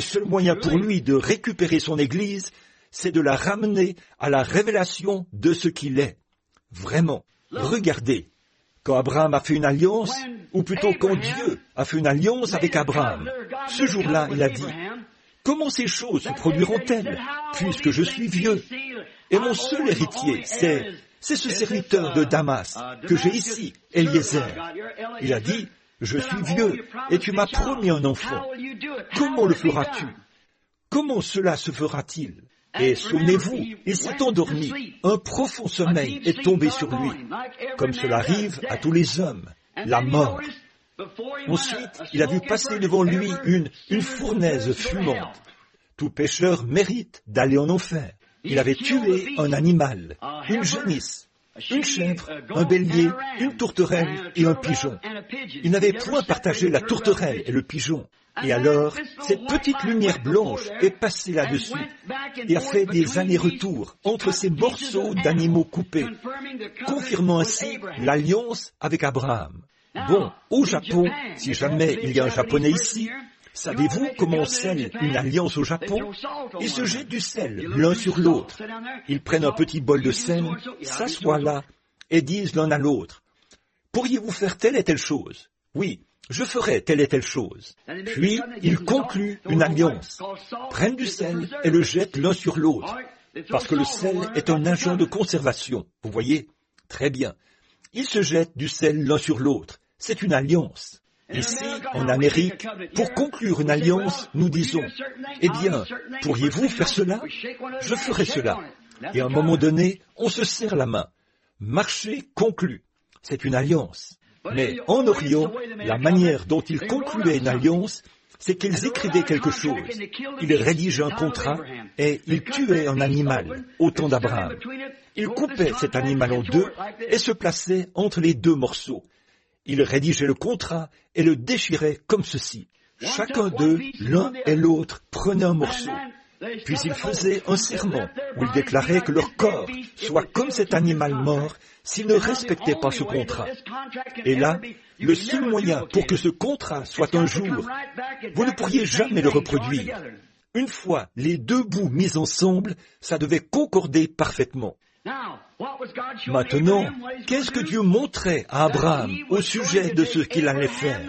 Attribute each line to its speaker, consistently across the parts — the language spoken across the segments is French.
Speaker 1: Le seul moyen pour lui de récupérer son Église, c'est de la ramener à la révélation de ce qu'il est. Vraiment, regardez, quand Abraham a fait une alliance, ou plutôt quand Dieu a fait une alliance avec Abraham, ce jour-là, il a dit, « Comment ces choses se produiront-elles, puisque je suis vieux? Et mon seul héritier, c'est ce serviteur de Damas que j'ai ici, Eliezer. » Il a dit, « Je suis vieux, et tu m'as promis un enfant. Comment le feras-tu? Comment cela se fera-t-il? » Et souvenez-vous, il s'est endormi, un profond sommeil est tombé sur lui, comme cela arrive à tous les hommes, la mort. Ensuite, il a vu passer devant lui une fournaise fumante. Tout pécheur mérite d'aller en enfer. Il avait tué un animal, une génisse, une chèvre, un bélier, une tourterelle et un pigeon. Il n'avait point partagé la tourterelle et le pigeon. Et alors, cette petite lumière blanche est passée là-dessus et a fait des allers-retours entre ces morceaux d'animaux coupés, confirmant ainsi l'alliance avec Abraham. Bon, au Japon, si jamais il y a un Japonais ici, savez-vous comment on scelle une alliance au Japon? Ils se jettent du sel l'un sur l'autre. Ils prennent un petit bol de sel, s'assoient là et disent l'un à l'autre, « Pourriez-vous faire telle et telle chose? » « Oui, je ferai telle et telle chose. » Puis, ils concluent une alliance, prennent du sel et le jettent l'un sur l'autre, parce que le sel est un agent de conservation. Vous voyez? Très bien. Ils se jettent du sel l'un sur l'autre. C'est une alliance. Ici, en Amérique, pour conclure une alliance, nous disons, « Eh bien, pourriez-vous faire cela? Je ferai cela. » Et à un moment donné, on se serre la main. Marché conclu. C'est une alliance. Mais en Orient, la manière dont ils concluaient une alliance, c'est qu'ils écrivaient quelque chose. Ils rédigeaient un contrat et ils tuaient un animal, au temps d'Abraham. Ils coupaient cet animal en deux et se plaçaient entre les deux morceaux. Ils rédigeaient le contrat et le déchiraient comme ceci. Chacun d'eux, l'un et l'autre, prenaient un morceau. Puis ils faisaient un serment où ils déclaraient que leur corps soit comme cet animal mort s'ils ne respectaient pas ce contrat. Et là, le seul moyen pour que ce contrat soit un jour, vous ne pourriez jamais le reproduire. Une fois les deux bouts mis ensemble, ça devait concorder parfaitement. Maintenant, qu'est-ce que Dieu montrait à Abraham au sujet de ce qu'il allait faire?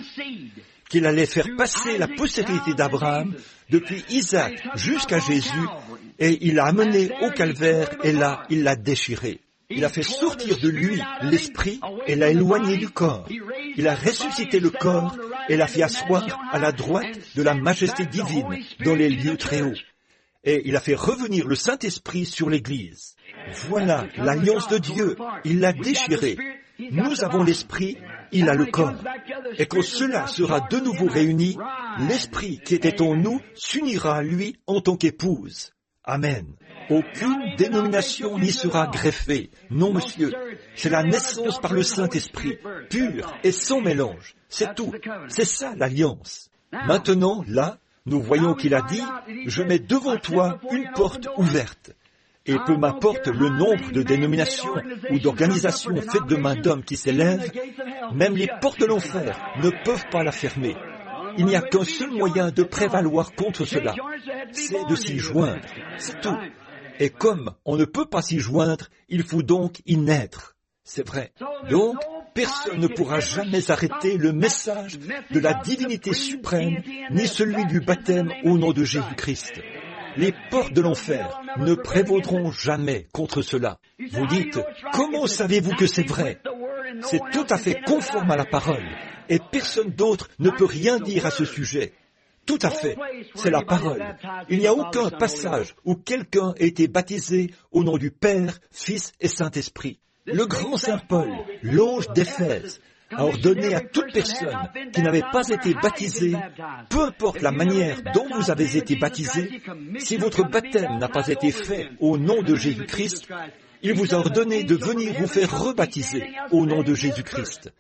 Speaker 1: Qu'il allait faire passer la postérité d'Abraham depuis Isaac jusqu'à Jésus, et il l'a amené au calvaire, et là, il l'a déchiré. Il a fait sortir de lui l'esprit et l'a éloigné du corps. Il a ressuscité le corps et l'a fait asseoir à la droite de la majesté divine dans les lieux très hauts. Et il a fait revenir le Saint-Esprit sur l'Église. Voilà l'alliance de Dieu. Il l'a déchiré. Nous avons l'Esprit, il a le corps. Et quand cela sera de nouveau réuni, l'Esprit qui était en nous s'unira à lui en tant qu'épouse. Amen. Aucune dénomination n'y sera greffée. Non, monsieur. C'est la naissance par le Saint-Esprit, pure et sans mélange. C'est tout. C'est ça l'alliance. Maintenant, là, nous voyons qu'il a dit, « Je mets devant toi une porte ouverte. » Et peu m'importe le nombre de dénominations ou d'organisations faites de main d'hommes qui s'élèvent, même les portes de l'enfer ne peuvent pas la fermer. Il n'y a qu'un seul moyen de prévaloir contre cela, c'est de s'y joindre, c'est tout. Et comme on ne peut pas s'y joindre, il faut donc y naître. C'est vrai. Donc, personne ne pourra jamais arrêter le message de la divinité suprême, ni celui du baptême au nom de Jésus-Christ. Les portes de l'enfer ne prévaudront jamais contre cela. Vous dites, comment savez-vous que c'est vrai? C'est tout à fait conforme à la parole, et personne d'autre ne peut rien dire à ce sujet. Tout à fait, c'est la parole. Il n'y a aucun passage où quelqu'un a été baptisé au nom du Père, Fils et Saint-Esprit. Le grand Saint Paul, l'ange d'Éphèse, a ordonné à toute personne qui n'avait pas été baptisée, peu importe la manière dont vous avez été baptisé, si votre baptême n'a pas été fait au nom de Jésus-Christ, il vous a ordonné de venir vous faire rebaptiser au nom de Jésus-Christ.